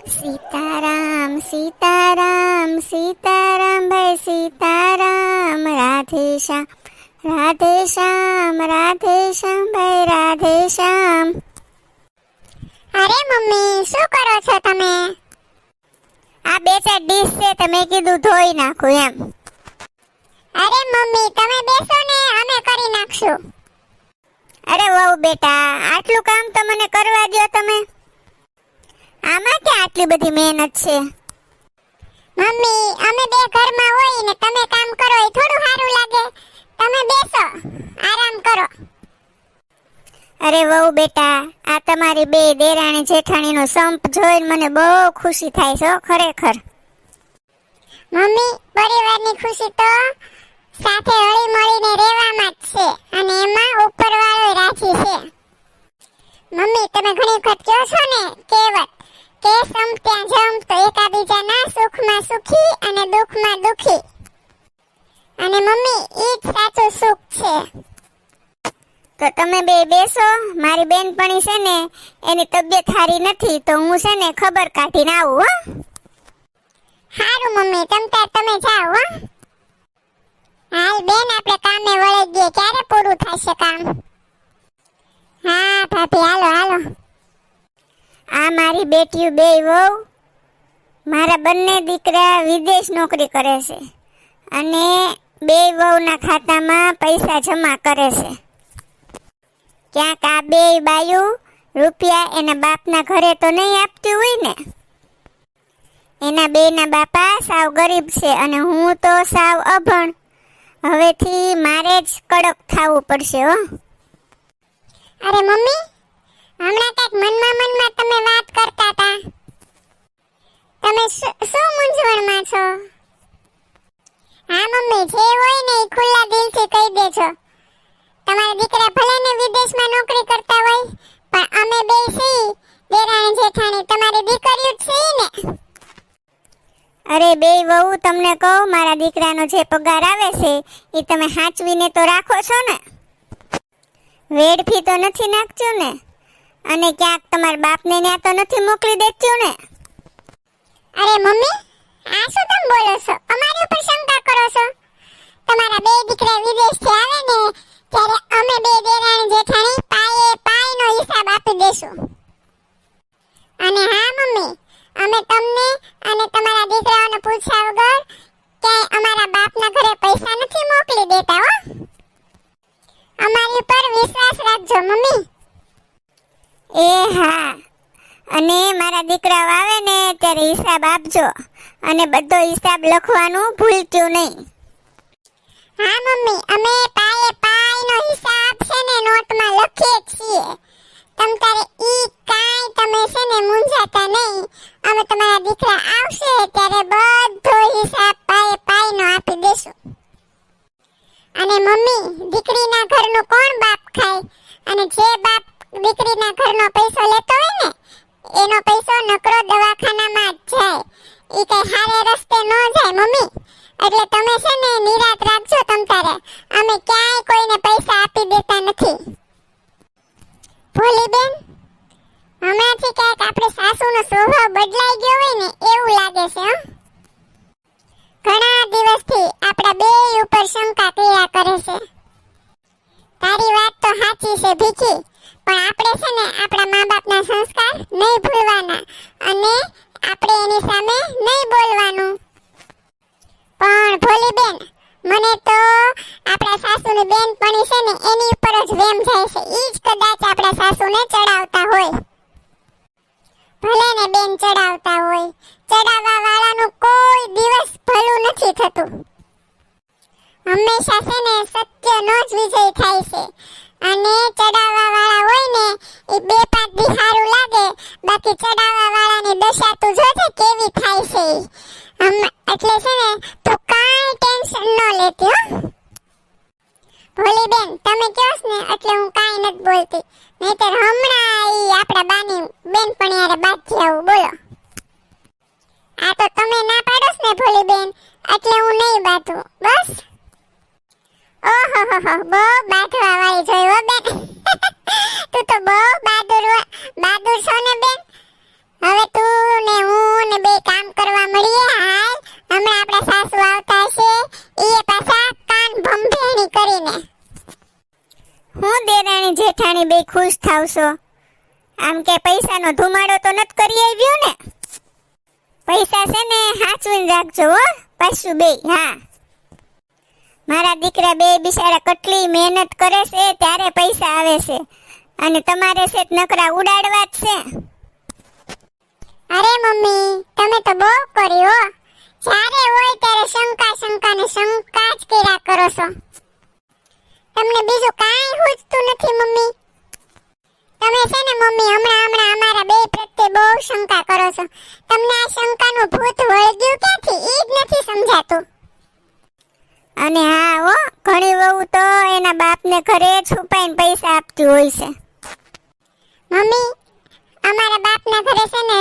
सीताराम सीताराम सीताराम भाई सीताराम राधे श्याम राधे श्याम राधे श्याम भाई राधे श्याम। अरे मम्मी શું કરો છો તમે? આ બે ચાર ડીશ છે તમે કીધું ધોઈ નાખું એમ. અરે મમ્મી તમે બેસો ને અમે કરી નાખશું. અરે વહુ બેટા આટલું કામ તો મને કરવા દો તમે. આમાં ક્યાં આટલી બધી મહેનત છે? મમ્મી અમે બે ઘરમાં હોય ને તમે કામ કરો એ થોડું સારું લાગે. તમે બેસો આરામ કરો. અરે વહુ બેટા આ તમારી બે દેરાણી જેઠાણીનો સંપ જોઈને મને બહુ ખુશી થાય છે ખરેખર. મમ્મી પરિવારની ખુશી તો સાથે હળી મળીને રહેવામાં જ છે અને એમાં ઉપરવાળો રાજી છે. મમ્મી તમે ઘણી વખત કહો છો ને કહેવત કે સંપ્યા જમ તો એકાબીજાના સુખમાં સુખી અને દુઃખમાં દુખી. અને મમ્મી ઈ જ સાચું સુખ છે. તો તમે બે બેસો. મારી બેનપણી છે ને એની તબિયત સારી નથી તો હું છે ને ખબર કાઢીને આવું હો. સારું મમ્મી તમે જાઓ હો. હાલ બેન આપણે કામે વળી ગઈએ. ક્યારે પૂરું થશે કામ? હા ભાભી હાલો હાલો. આ મારી બેટીઓ બે વહુ મારા બંને દીકરા વિદેશ નોકરી કરે છે અને બે વહુના ખાતામાં પૈસા જમા કરે છે. ક્યાંક આ બે બાયું રૂપિયા એના બાપના ઘરે તો નહીં આપતી હોય ને. એના બેના બાપા સાવ ગરીબ છે અને હું તો સાવ અભણ. હવેથી મારે જ કડક થવું પડશે હો. અરે મમ્મી હમણાં કઈક મનમાં તમે વાત કરતા હતા. તમે શું મૂંઝવણમાં છો? હા મમ્મી જે હોય ને એ ખુલ્લા દિલથી કહી દેજો. તમારા દીકરા ભલે ને વિદેશમાં નોકરી કરતા હોય પણ અમે બે છીએ દેરાણી જેઠાણી તમારી દીકરીઓ જ છીએ ને. અરે બે વહુ તમને કહું મારા દીકરાનો જે પગાર આવે છે એ તમે સાચવીને તો રાખો છો ને. વેડફી તો નથી નાખતું ને અને ક્યાંક તમારા બાપને ત્યાં તો નથી મોકલી દેતું ને. અરે મમ્મી આ શું તમે બોલો છો? અમારી ઉપર શંકા કરો છો? તમારા બે દીકરા વિદેશથી આવે ને ત્યારે અમે બે દેરાણી જેઠાણી પાયનો હિસાબ આપી દેશું. અને હા મમ્મી અમે તમને અને તમારા દીકરાઓને પૂછ્યા વગર ક્યાંય અમારા બાપના ઘરે પૈસા નથી મોકલી દેતા હો. અમારી ઉપર વિશ્વાસ રાખજો મમ્મી. એ હા અને મારા દીકરાઓ આવે ને ત્યારે હિસાબ આપજો અને બધો હિસાબ લખવાનું ભૂલજો નહીં. હા મમ્મી અમે પાયનો હિસાબ છે ને નોટમાં લખીએ છીએ. તમતારે ઈ કાઈ તમે છે ને મૂંઝાતા નહીં. અમે તમારા દીકરા આવશે ત્યારે બધો હિસાબ પાયનો આપી દેશું. અને મમ્મી દીકરીના ઘરનું કોણ બાપ ખાય? અને જે બાપ દીકરીના ઘરનો પૈસો લેતો હોય ને એનો પૈસો નકરો દવાખાનામાં જ જાય. ઈ કઈ હારે રસ્તે ન જાય મમ્મી. એટલે તમે છે ને નિરાત રાખજો તમતારે. અમે ક્યાંય કોઈને પૈસા આપી દેતા નથી. ભોલી બેન હમણાંથી ક્યાંક આપણે સાસુનો સ્વભાવ બદલાઈ ગયો હોય ને એવું લાગે છે હો. ઘણા દિવસથી આપણા બે ઉપર શંકા કર્યા કરે છે. તારી વાત તો સાચી છે ભીખી પણ આપણે છે ને આપણા મા બાપના સંસ્કાર નહીં ભૂલવાના અને આપણે એની સામે નહીં બોલવાનું. પણ ભોલી બેન મને તો આપણા સાસુની બેનપણી છે ને એની ઉપર જ વેમ જાય છે. ઈ જ કદાચ આપણા સાસુને ચડાવતા હોય. ભલે ને બેન ચડાવતા હોય. ચડાવવા વાળાનું કોઈ દિવસ ભલું નથી થતું. હંમેશા છે ને સત્યનો જ વિજય થાય છે. અને ચડાવવા વાળા હોય ને એ બે પાંચ દી સારું લાગે બાકી ચડાવવા વાળાની દશા તું જોજે કેવી થાય છે. એટલે છે ને તું કાંઈ ટેન્શન ન લેતી હો. ભોલી બેન તમે કહો ને એટલે હું કાંઈ નથી બોલતી. નહીતર હમણાં ઈ આપણા બાની બેનપણી હારે બાકી આવું બોલો. આ તો તમે ના પાડોસ ને ભોલી બેન એટલે હું નહીં બાતું બસ. ઓહો બહુ બાંધવા વાળી જોઈ હો બેન. તું તો બહુ બહાદુર છો ને બેન. હવે તું ને હું બે ખુશ થાવશો. આમ કે પૈસાનો ધુમાડો તો નથી કરી આવ્યો ને? પૈસા છે ને હાચવીને રાખજો હો, પાછું બે. હા, મારા દીકરા બે બિચારા કેટલી મહેનત કરે છે ત્યારે પૈસા આવે છે, અને તમારે છે નકરા ઉડાડવા જ છે. અરે મમ્મી, તમે તો બહુ કર્યું હો. જ્યારે હોય ત્યારે શંકા ને શંકા જ કર્યા કરો છો. તમને બીજું કાંઈ સૂઝતું નથી મમ્મી. તમે છે ને મમ્મી હમણાં અમારા બે પ્રત્યે બહુ શંકા કરો છો. તમને આ શંકાનું ભૂત વળગ્યું ક્યાંથી એ જ નથી સમજાતું. અને હા હો, ઘણી વહુ તો એના બાપને ઘરે છુપાઈને પૈસા આપતી હોય છે. મમ્મી, અમારા બાપના ઘરે છે ને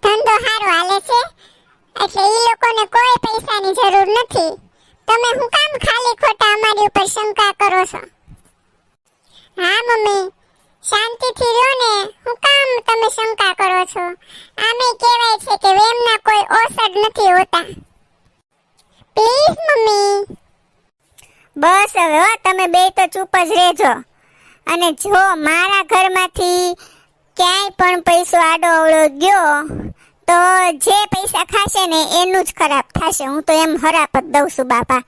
ધંધો સારો હાલે છે, એટલે એ લોકોને કોઈ પૈસાની જરૂર નથી. તમે હું કામ ખાલી ખોટા અમારી ઉપર શંકા કરો છો? હા મમ્મી, શાંતિથી રહ્યો ને. હું કામ તમે શંકા કરો છો? આમે કહેવાય છે કે વેમના કોઈ ઓસડ નથી હોતા. Please mummy. બસ હવે હો, તમે બે તો ચૂપ જ રહેજો. અને જો મારા ઘરમાંથી ક્યાંય પણ પૈસો આડો અવળો ગયો તો જે પૈસા ખાશે ને એનું જ ખરાબ થશે. હું તો એમ હરાપ જ દઉં છું બાપા.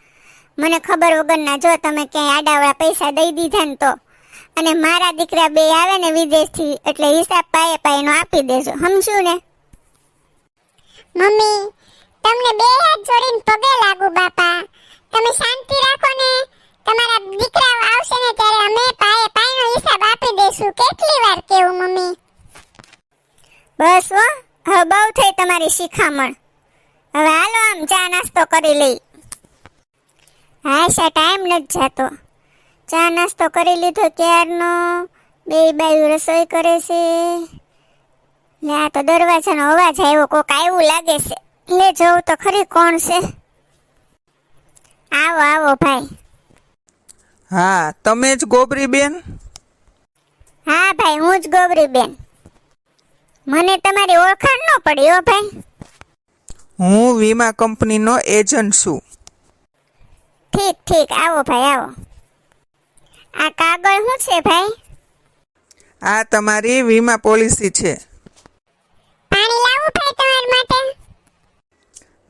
મને ખબર વગરના જો તમે ક્યાંય આડાવડા પૈસા દઈ દીધા ને તો. અને મારા દીકરા બે આવે ને વિદેશથી એટલે હિસાબ પાયે આપી દેજો, સમજ્યું ને? મમ્મી, તમને બે હાથ જોડીને પગે લાગુ બાપા. તમે શાંતિ રાખો ને. તમારા દીકરાઓ આવશે ને ત્યારે અમે પાયનો હિસાબ આપી દેશું. કેટલી વાર કેવું મમ્મી? બસ હો, હવે બહુ થઈ તમારી શિખામણ. હવે હાલો આમ ચા નાસ્તો કરી લઈ. હા, ટાઈમ નથી જતો. ચા નાસ્તો કરી લીધો ક્યારનો. બે બાયું રસોઈ કરે છે. લે, આ તો દરવાજાનો અવાજ આવ્યો, કોક આવ્યું લાગે છે. લે જોઉં તો ખરી કોણ છે. આવો આવો ભાઈ. હા, તમે જ ગોબરીબેન? હા ભાઈ, હું જ ગોબરીબેન. મને તમારી ઓળખાણ ન પડી હો ભાઈ. હું વીમા કંપનીનો એજન્ટ છું. ઠીક, આવો ભાઈ આવો. આ કાગળ શું છે ભાઈ? આ તમારી વીમા પોલિસી છે. પાણી લાવું ભાઈ તમારા માટે?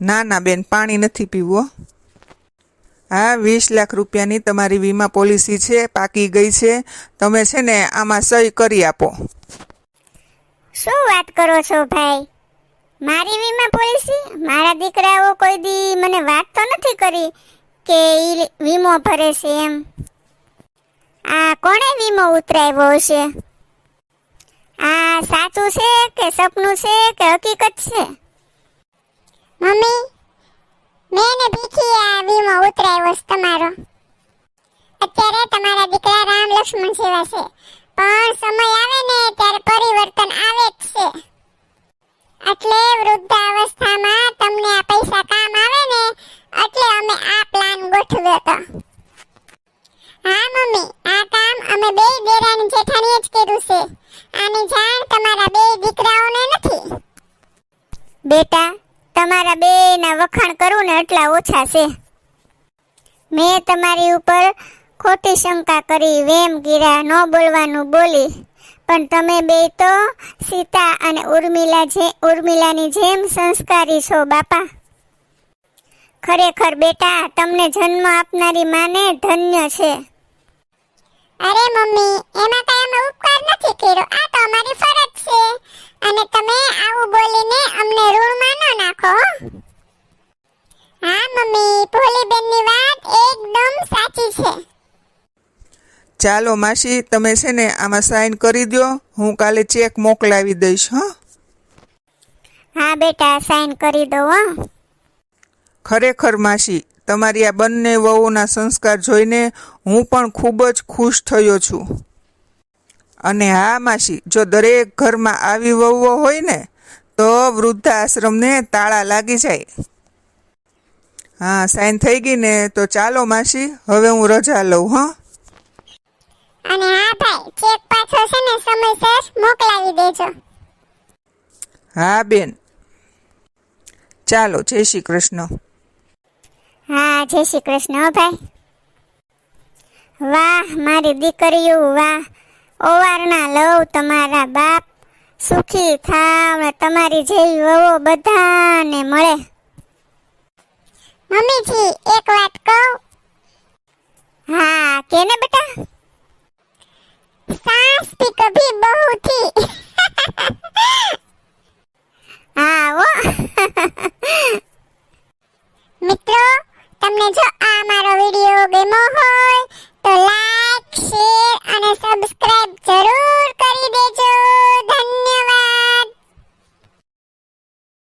ના બેન, પાણી નથી પીવું. હા, 20 લાખ રૂપિયાની તમારી વીમા પોલિસી છે, પાકી ગઈ છે. તમે છે ને આમાં સહી કરી આપો. શું વાત કરો છો ભાઈ? મારી વીમા પોલિસી? મારા દીકરાઓ કોઈ દી મને વાત તો નથી કરી કે ઈ વીમો ભરે છે એમ. આ કોણે વીમો ઉતરાવ્યો છે? આ સાચું છે કે સપનું છે કે હકીકત છે? મમ્મી, મેં ને ભીખી આ વીમો ઉતરાવ્યો છે તમારો. અત્યારે તમારા દીકરા રામ લક્ષ્મણ જેવા છે, પણ સમય આવે ને ત્યારે પરિવર્તન આવે જ છે. એટલે વૃદ્ધાવસ્થામાં તમને આ પૈસા કામ આવે ને એટલે અમે આ પ્લાન ગોઠવ્યો હતો. હા મમ્મી, આ કામ અમે બે દેરાણી જેઠાણીએ જ કર્યું છે. આની જાણ તમારા બે દીકરાઓને નથી. બેટા, તમારા બેના વખાણ કરું ને એટલા ઓછા છે. મેં તમારી ઉપર ખોટી શંકા કરી, વેમ કર્યા, ન બોલવાનું બોલી, પણ તમે બે તો સીતા અને ઉર્મિલાની જેમ સંસ્કારી છો બાપા. ખરેખર બેટા, તમને જન્મ આપનારી માને ધન્ય છે. અરે મમ્મી, એમાં કાંઈ અમે ઉપકાર નથી કર્યો. આ તો અમારી ફરજ છે, અને તમે આવું બોલીને અમને ઋણમાં ન નાખો. હા મમ્મી, ભોલીબેનની વાત એકદમ સાચી છે. ચાલો માસી, તમે છે ને આમાં સાઈન કરી દો. હું કાલે ચેક મોકલાવી દઈશ. હા બેટા, સાઈન કરી દો હો. ખરેખર માસી, તમારી આ બંને વહુના સંસ્કાર જોઈને હું પણ ખૂબ જ ખુશ થયો છું. અને હા માસી, જો દરેક ઘરમાં આવી વહુઓ હોય ને તો વૃદ્ધાશ્રમને તાળા લાગી જાય. હા, સાઈન થઈ ગઈ ને, તો ચાલો માસી, હવે હું રજા લઉં. અને હા ભાઈ, ચેક પાછો છે ને સમયસર મોકલાવી દેજો. હા બેન, ચાલો, જય શ્રી કૃષ્ણ. હા, જય શ્રી કૃષ્ણ ભાઈ. વાહ મારી દીકરીઓ, વાહ. ઓવારના લવ તમારા બાપ, સુખી થાવ ને તમારી જેવી વહુઓ બધાને મળે. મમ્મીજી એક વાત કહું? હા કે ને બેટા. સાસ ભી કભી બહુ થી. હા હો. મિત્રો, તમને જો આ મારો વિડિયો ગમ્યો હોય